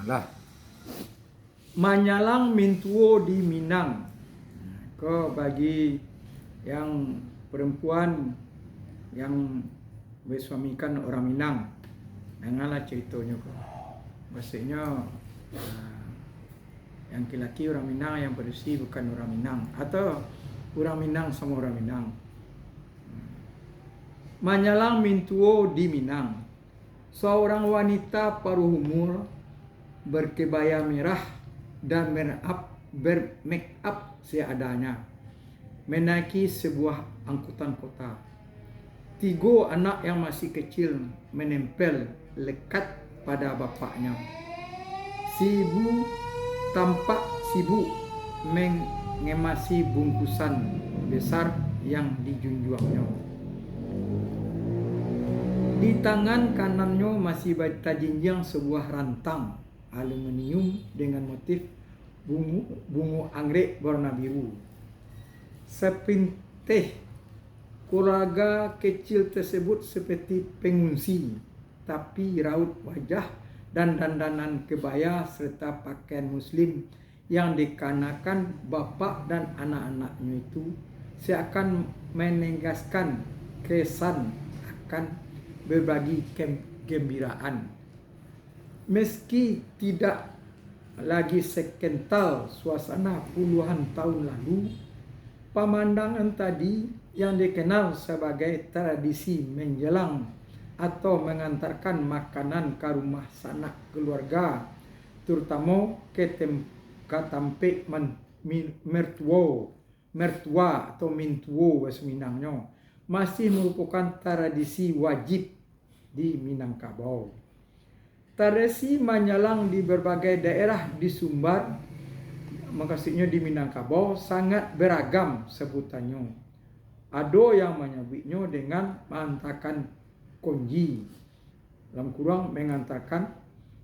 lah. Manyalang mintuo di Minang. Bagi yang perempuan yang bersuamikan orang Minang, janganlah ceritanya kok. Maksudnya yang laki-laki orang Minang, yang berisi bukan orang Minang, atau orang Minang sama orang Minang. Manyalang mintuo di Minang. Seorang wanita paruh umur berkebaya merah dan bermake up seadanya menaiki sebuah angkutan kota. 3 anak yang masih kecil menempel lekat pada bapaknya. Si ibu tampak sibuk mengemasi bungkusan besar yang dijunjungnya. Di tangan kanannya masih terjinjang sebuah rantang aluminium dengan motif bunga anggrek warna biru. Sepintas keluarga kecil tersebut seperti pengungsi, tapi raut wajah dan dandanan kebaya serta pakaian muslim yang dikenakan bapak dan anak-anaknya itu seakan menegaskan kesan akan berbagi kegembiraan. Meski tidak lagi sekental suasana puluhan tahun lalu, pemandangan tadi yang dikenal sebagai tradisi menjelang atau mengantarkan makanan ke rumah sanak keluarga, terutama ke tempat mertua atau mintuo bahasa Minangnya, masih merupakan tradisi wajib di Minangkabau. Tradisi manyalang di berbagai daerah di Sumbar, maksudnya di Minangkabau, sangat beragam sebutannya. Ada yang menyebutnya dengan mengantarkan konji, dalam kurang mengantarkan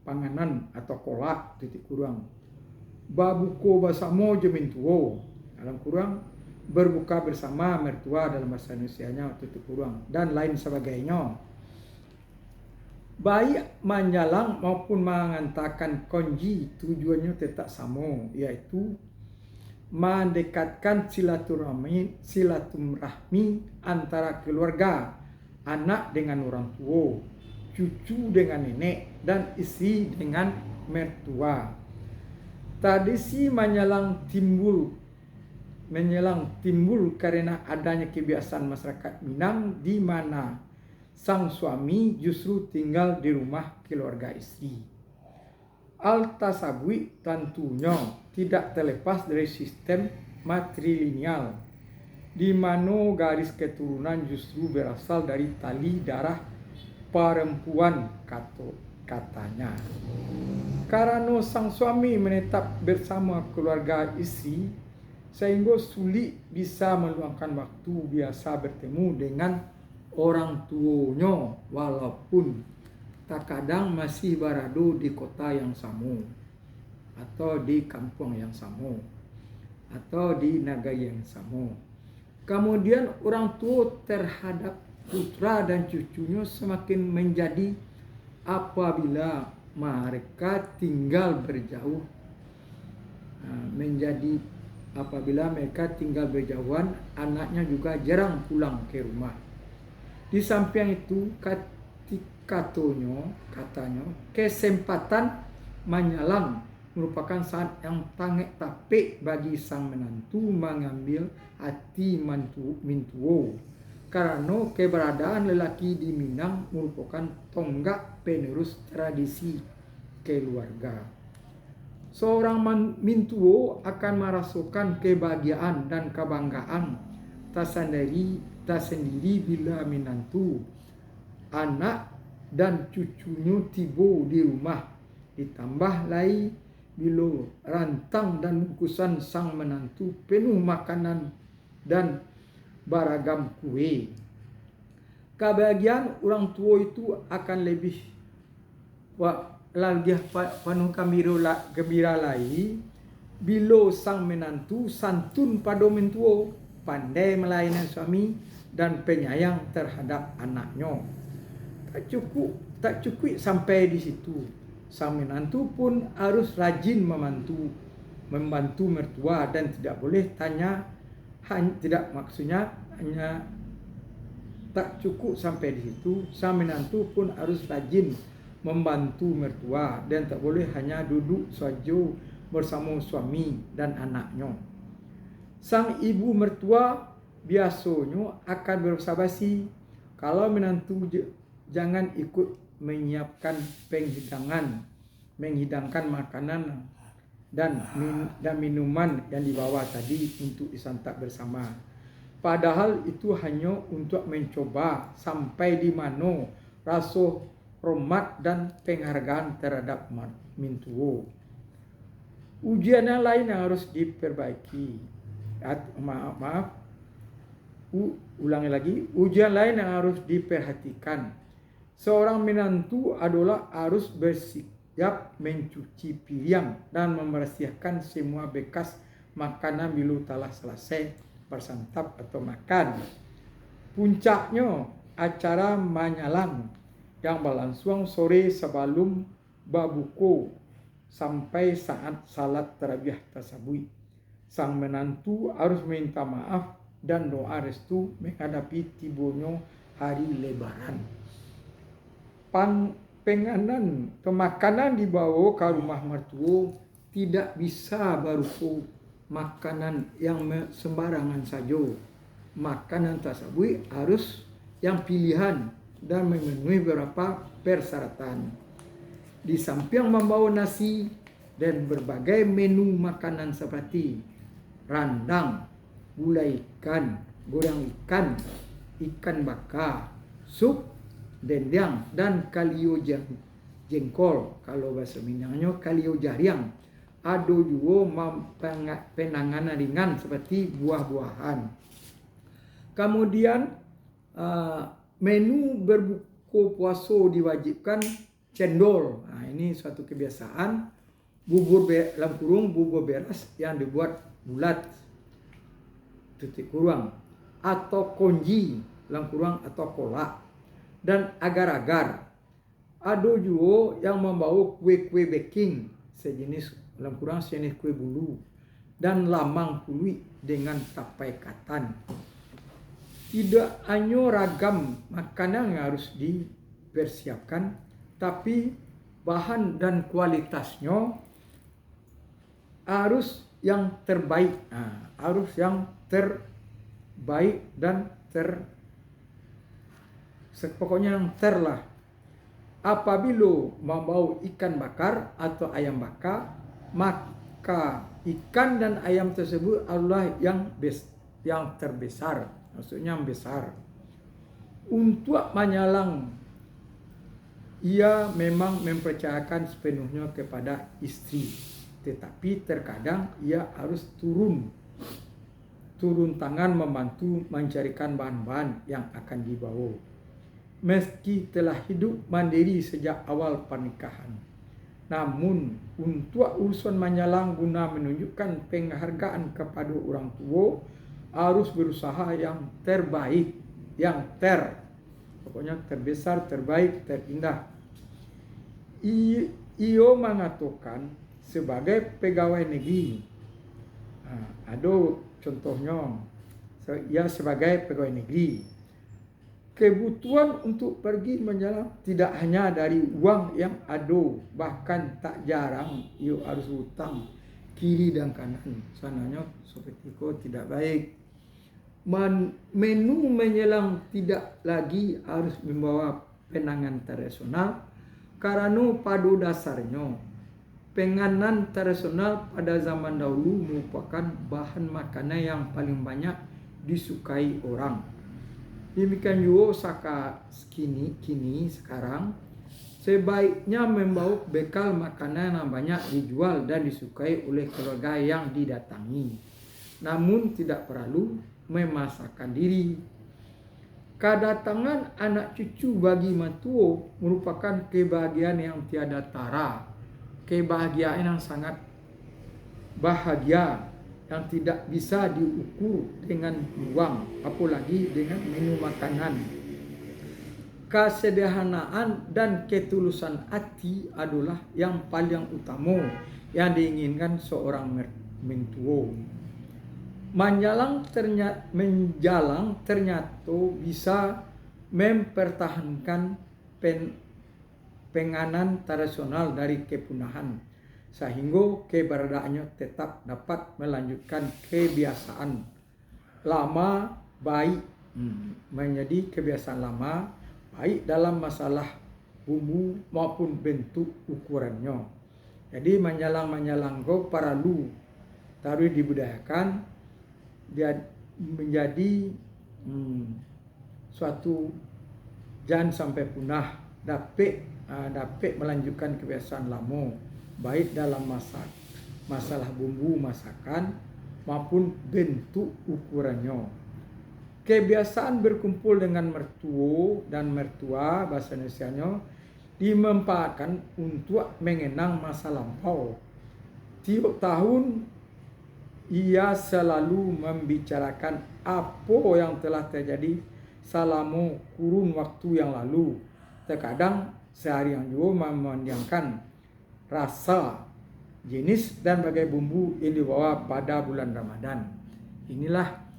panganan atau kolak, titik kurang. Babuko bersama jemintuo, dalam kurang berbuka bersama mertua dalam bahasa Indonesianya, titik kurang, dan lain sebagainya. Baik manyalang maupun mengantarkan konji tujuannya tetap sama, yaitu mendekatkan silaturahmi antara keluarga, anak dengan orang tua, cucu dengan nenek, dan istri dengan mertua. Tradisi menyalang timbul karena adanya kebiasaan masyarakat Minang di mana sang suami justru tinggal di rumah keluarga istri. Al tasabui tentunya tidak terlepas dari sistem matrilineal, di mana garis keturunan justru berasal dari tali darah perempuan katanya. Karena sang suami menetap bersama keluarga istri, sehingga sulit bisa meluangkan waktu biasa bertemu dengan orang tuanya, walaupun terkadang masih berada di kota yang sama, atau di kampung yang sama, atau di negara yang sama. Kemudian orang tua terhadap putra dan cucunya semakin menjadi apabila mereka tinggal berjauh. Apabila mereka tinggal berjauhan, anaknya juga jarang pulang ke rumah. Di samping itu, katanya kesempatan manyalang merupakan saat yang sangat apik bagi sang menantu mengambil hati mintuo, karena keberadaan lelaki di Minang merupakan tonggak penerus tradisi keluarga. Seorang mintuo akan merasakan kebahagiaan dan kebanggaan tersendiri bila menantu, anak dan cucunya tiba di rumah. Ditambah lagi bila rantang dan bungkusan sang menantu penuh makanan dan beragam kue. Kebahagiaan orang tua itu akan lebih penuh gembira lagi bila sang menantu santun pada mentua, pandai melayani suami, dan penyayang terhadap anaknya. Tak cukup sampai di situ. Sang menantu pun harus rajin membantu mertua dan tidak boleh tidak maksudnya hanya tak cukup sampai di situ. Sang menantu pun harus rajin membantu mertua dan tak boleh hanya duduk saja bersama suami dan anaknya. Sang ibu mertua biasanya akan berbasa-basi kalau menantu jangan ikut menyiapkan menghidangkan makanan dan minuman yang dibawa tadi untuk disantap bersama. Padahal itu hanya untuk mencoba sampai di mana rasa hormat dan penghargaan terhadap mintuo. Ujian yang lain yang harus diperbaiki. Ulangi lagi. Ujian lain yang harus diperhatikan. Seorang menantu adalah harus bersiap mencuci piring dan membersihkan semua bekas makanan bila telah selesai bersantap atau makan. Puncaknya acara manyalang yang berlangsung sore sebelum berbuka sampai saat salat tarawih tersebut. Sang menantu harus minta maaf dan doa restu menghadapi tibanya hari Lebaran. Penganan makanan dibawa ke rumah mertua tidak bisa berupa makanan yang sembarangan saja. Makanan tersebut harus yang pilihan dan memenuhi beberapa persyaratan. Di samping membawa nasi dan berbagai menu makanan seperti rendang, gulai ikan, goreng ikan, ikan bakar, sup, dendang dan kalio jengkol. Kalau bahasa Minangnya kalio jariang. Ada juga penanganan ringan seperti buah-buahan. Kemudian menu berbuka puasa diwajibkan cendol. Ini suatu kebiasaan. Bubur beras yang dibuat bulat titik kurang atau konji atau kolak. Dan agar-agar. Ada juga yang membawa kue-kue baking sejenis kue bulu dan lamang pului dengan tapai katan. Tidak hanya ragam makanan yang harus dipersiapkan, tapi bahan dan kualitasnya harus yang terbaik. Harus yang terbaik dan pokoknya yang terlah. Apabila membawa ikan bakar atau ayam bakar, maka ikan dan ayam tersebut adalah yang terbesar, maksudnya yang besar. Untuk menyalang, ia memang mempercayakan sepenuhnya kepada istri, tetapi terkadang ia harus turun tangan membantu mencarikan bahan-bahan yang akan dibawa. Meski telah hidup mandiri sejak awal pernikahan, namun untuk urusan menyalang guna menunjukkan penghargaan kepada orang tua harus berusaha yang terbaik, pokoknya terbesar, terbaik, terindah. Ia mengatakan sebagai pegawai negeri. Ada contohnya, ia sebagai pegawai negeri. Kebutuhan untuk pergi menyalang tidak hanya dari uang yang ada, bahkan tak jarang ia harus hutang kiri dan kanan. Sananya seperti itu tidak baik. Menu menyelang tidak lagi harus membawa penangan tradisional, karena pada dasarnya penganan tradisional pada zaman dahulu merupakan bahan makanan yang paling banyak disukai orang. Demikian juga kini sekarang sebaiknya membawa bekal makanan yang banyak dijual dan disukai oleh keluarga yang didatangi, namun tidak perlu memasakkan diri. Kedatangan anak cucu bagi mertua merupakan kebahagiaan yang tiada tara, kebahagiaan yang sangat bahagia, yang tidak bisa diukur dengan uang, apalagi dengan menu makanan. kesederhanaan dan ketulusan hati adalah yang paling utama yang diinginkan seorang mentua. Menjalang ternyata bisa mempertahankan penganan tradisional dari kepunahan, sehingga keberadaannya tetap dapat melanjutkan kebiasaan lama baik menjadi kebiasaan lama baik dalam masalah bumbu maupun bentuk ukurannya. Jadi manyalang go paralu taruh dibudayakan dia menjadi suatu jangan sampai punah, dapat melanjutkan kebiasaan lama baik dalam masalah bumbu masakan maupun bentuk ukurannya. Kebiasaan berkumpul dengan mertua dan mertua bahasa Indonesianya dimanfaatkan untuk mengenang masa lampau. Tiap tahun ia selalu membicarakan apa yang telah terjadi selama kurun waktu yang lalu. Terkadang seharian juga memanjangkan rasa, jenis dan berbagai bumbu yang dibawa pada bulan Ramadan. Inilah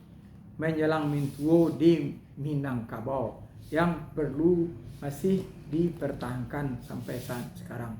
menjelang mintuo di Minangkabau yang perlu masih dipertahankan sampai saat sekarang.